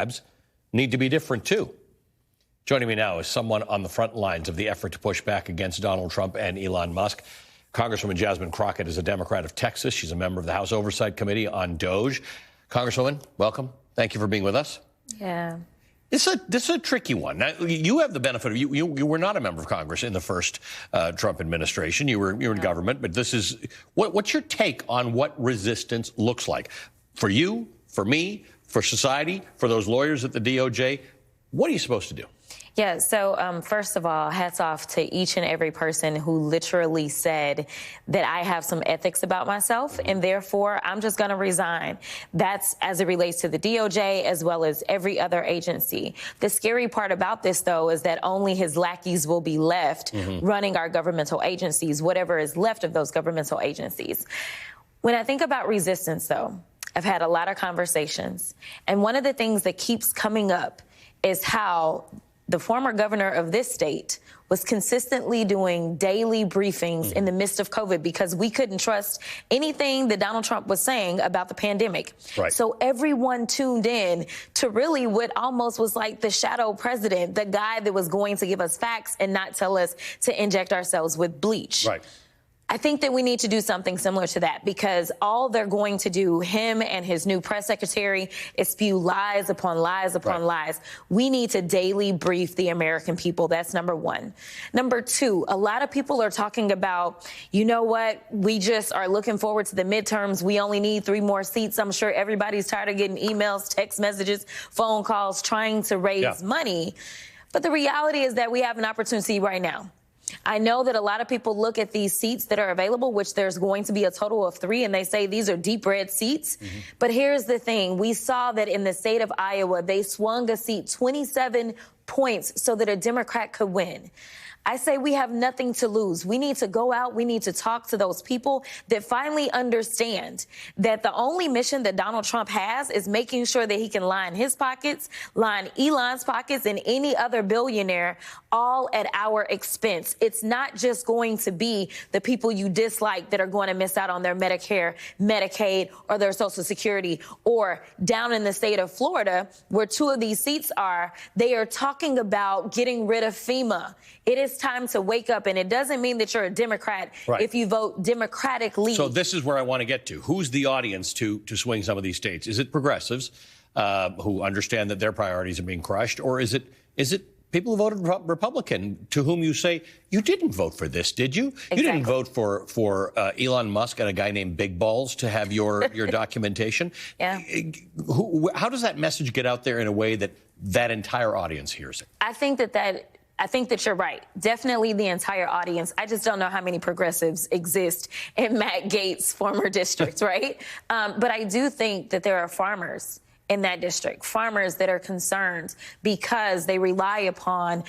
grabs need to be different, too. Joining me now is someone on the front lines of the effort to push back against Donald Trump and Elon Musk. Congresswoman Jasmine Crockett is a Democrat of Texas. She's a member of the House Oversight Committee on DOJ. Congresswoman, welcome. Thank you for being with us. Yeah. This is a tricky one. Now, you have the benefit of you were not a member of Congress in the first Trump administration. You were in government, but this is what's your take on what resistance looks like for you, for me, for society, for those lawyers at the DOJ? What are you supposed to do? Yeah, so first of all, hats off to each and every person who literally said that I have some ethics about myself, and therefore I'm just going to resign. That's as it relates to the DOJ as well as every other agency. The scary part about this, though, is that only his lackeys will be left running our governmental agencies, whatever is left of those governmental agencies. When I think about resistance, though, I've had a lot of conversations, and one of the things that keeps coming up is how the former governor of this state was consistently doing daily briefings in the midst of COVID because we couldn't trust anything that Donald Trump was saying about the pandemic. Right. So everyone tuned in to really what almost was like the shadow president, the guy that was going to give us facts and not tell us to inject ourselves with bleach. Right. I think that we need to do something similar to that because all they're going to do, him and his new press secretary, is spew lies upon lies upon lies. We need to daily brief the American people. That's number one. Number two, a lot of people are talking about, you know what, we just are looking forward to the midterms. We only need 3 more seats. I'm sure everybody's tired of getting emails, text messages, phone calls, trying to raise money. But the reality is that we have an opportunity right now. I know that a lot of people look at these seats that are available, which there's going to be a total of 3, and they say these are deep red seats. But here's the thing. We saw that in the state of Iowa, they swung a seat 27 points so that a Democrat could win. I say we have nothing to lose. We need to go out. We need to talk to those people that finally understand that the only mission that Donald Trump has is making sure that he can line his pockets, line Elon's pockets, and any other billionaire, all at our expense. It's not just going to be the people you dislike that are going to miss out on their Medicare, Medicaid, or their Social Security. Or down in the state of Florida, where 2 of these seats are, they are talking about getting rid of FEMA. It is time to wake up, and it doesn't mean that you're a Democrat if you vote democratically. So this is where I want to get to. Who's the audience to swing some of these states? Is it progressives who understand that their priorities are being crushed, or is it people who voted Republican to whom you say, you didn't vote for this, did you? Exactly. You didn't vote for Elon Musk and a guy named Big Balls to have your documentation. How does that message get out there in a way that entire audience hears it? I think that you're right. Definitely the entire audience. I just don't know how many progressives exist in Matt Gaetz' former district, right? But I do think that there are farmers in that district, farmers that are concerned because they rely upon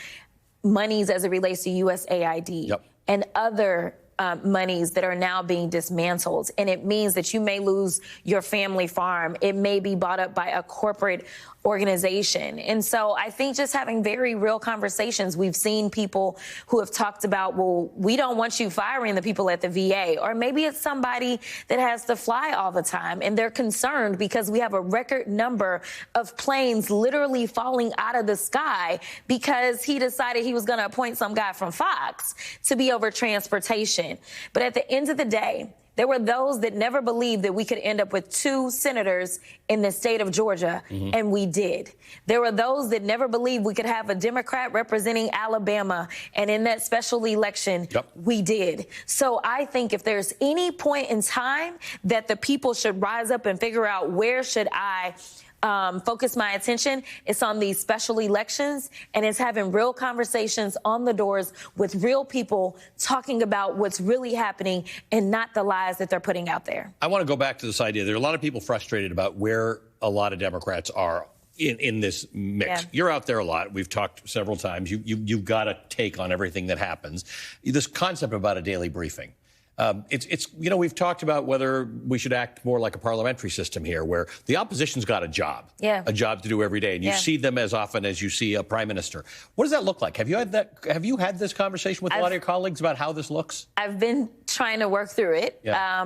monies as it relates to USAID and other monies that are now being dismantled. And it means that you may lose your family farm. It may be bought up by a corporate organization. And so I think just having very real conversations, we've seen people who have talked about, well, we don't want you firing the people at the VA, or maybe it's somebody that has to fly all the time and they're concerned because we have a record number of planes literally falling out of the sky because he decided he was going to appoint some guy from Fox to be over transportation. But at the end of the day, there were those that never believed that we could end up with 2 senators in the state of Georgia, and we did. There were those that never believed we could have a Democrat representing Alabama, and in that special election, we did. So I think if there's any point in time that the people should rise up and figure out where should I focus my attention, it's on these special elections, and it's having real conversations on the doors with real people talking about what's really happening and not the lies that they're putting out there. I want to go back to this idea. There are a lot of people frustrated about where a lot of Democrats are in this mix. You're out there a lot. We've talked several times. You've got a take on everything that happens. This concept about a daily briefing. It's we've talked about whether we should act more like a parliamentary system here, where the opposition's got a job to do every day, and you see them as often as you see a prime minister. What does that look like? Have you had this conversation with a lot of your colleagues about how this looks? I've been trying to work through it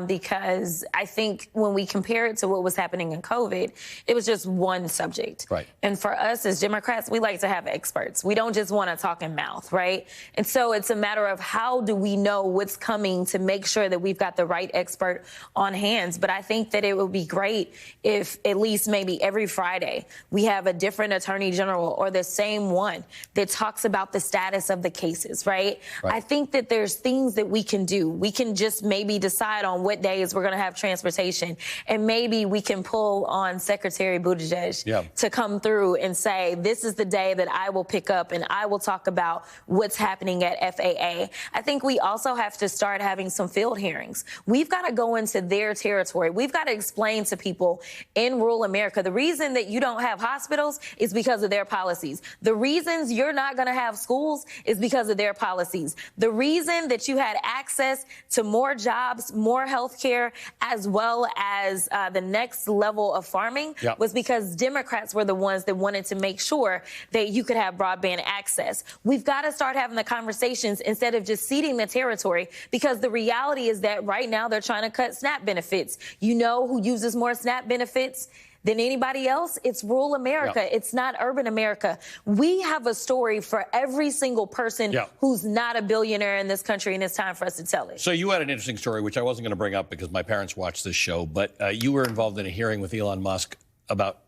because I think when we compare it to what was happening in COVID, it was just one subject. Right. And for us as Democrats, we like to have experts. We don't just want to talk in mouth, right? And so it's a matter of how do we know what's coming to make sure that we've got the right expert on hand. But I think that it would be great if at least maybe every Friday we have a different attorney general or the same one that talks about the status of the cases, right? I think that there's things that we can do. We can just maybe decide on what days we're going to have transportation, and maybe we can pull on Secretary Buttigieg to come through and say, this is the day that I will pick up and I will talk about what's happening at FAA. I think we also have to start having some field hearings. We've got to go into their territory. We've got to explain to people in rural America, the reason that you don't have hospitals is because of their policies. The reasons you're not going to have schools is because of their policies. The reason that you had access to more jobs, more health care, as well as the next level of farming was because Democrats were the ones that wanted to make sure that you could have broadband access. We've got to start having the conversations instead of just ceding the territory, because the reality is that right now they're trying to cut SNAP benefits. You know who uses more SNAP benefits than anybody else? It's rural America. It's not urban America. We have a story for every single person who's not a billionaire in this country, and it's time for us to tell it. So you had an interesting story, which I wasn't going to bring up because my parents watched this show, but you were involved in a hearing with Elon Musk about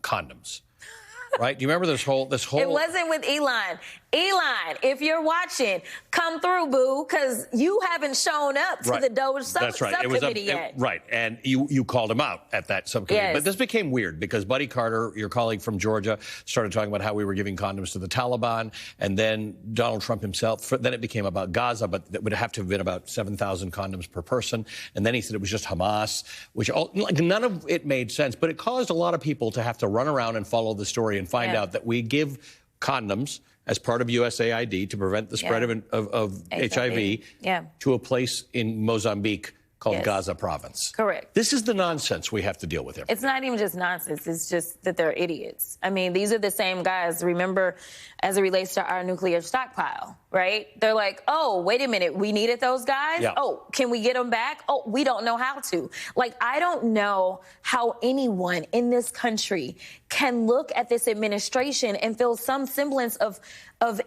condoms. Right? Do you remember this whole? It wasn't with Elon. Elon, if you're watching, come through, boo, because you haven't shown up to the Doge subcommittee yet. Right, and you called him out at that subcommittee. Yes. But this became weird because Buddy Carter, your colleague from Georgia, started talking about how we were giving condoms to the Taliban, and then Donald Trump himself. Then it became about Gaza, but that would have to have been about 7,000 condoms per person. And then he said it was just Hamas, which none of it made sense. But it caused a lot of people to have to run around and follow the story and find out that we give condoms as part of USAID to prevent the spread of HIV to a place in Mozambique called Gaza province. Correct. This is the nonsense we have to deal with. It's not even just nonsense. It's just that they're idiots. I mean, these are the same guys, remember, as it relates to our nuclear stockpile, right? They're like, oh, wait a minute, we needed those guys? Oh, can we get them back? Oh, we don't know how to. Like, I don't know how anyone in this country can look at this administration and feel some semblance of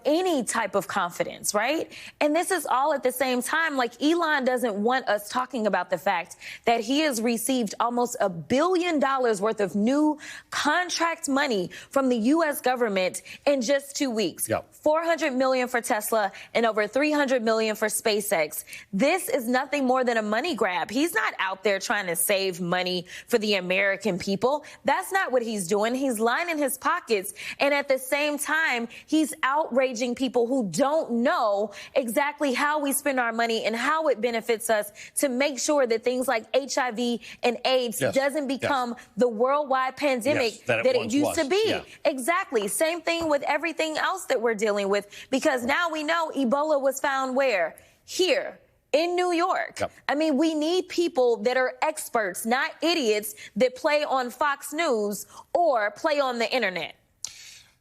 any type of confidence, right? And this is all at the same time. Like, Elon doesn't want us talking about the fact that he has received almost $1 billion worth of new contract money from the U.S. government in just 2 weeks. $400 million for Tesla and over $300 million for SpaceX. This is nothing more than a money grab. He's not out there trying to save money for the American people. That's not what he's doing. He's lining his pockets. And at the same time, he's outraging people who don't know exactly how we spend our money and how it benefits us to make sure that things like HIV and AIDS doesn't become the worldwide pandemic that it used to be. Exactly. Same thing with everything else that we're dealing with, because now we know Ebola was found where? Here. In New York. I mean, we need people that are experts, not idiots that play on Fox News or play on the internet.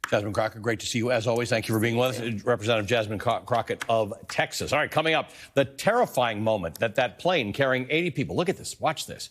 Jasmine Crockett, great to see you as always. Thank you for being with us. Representative Jasmine Crockett of Texas. All right, coming up, the terrifying moment that plane carrying 80 people, look at this, watch this,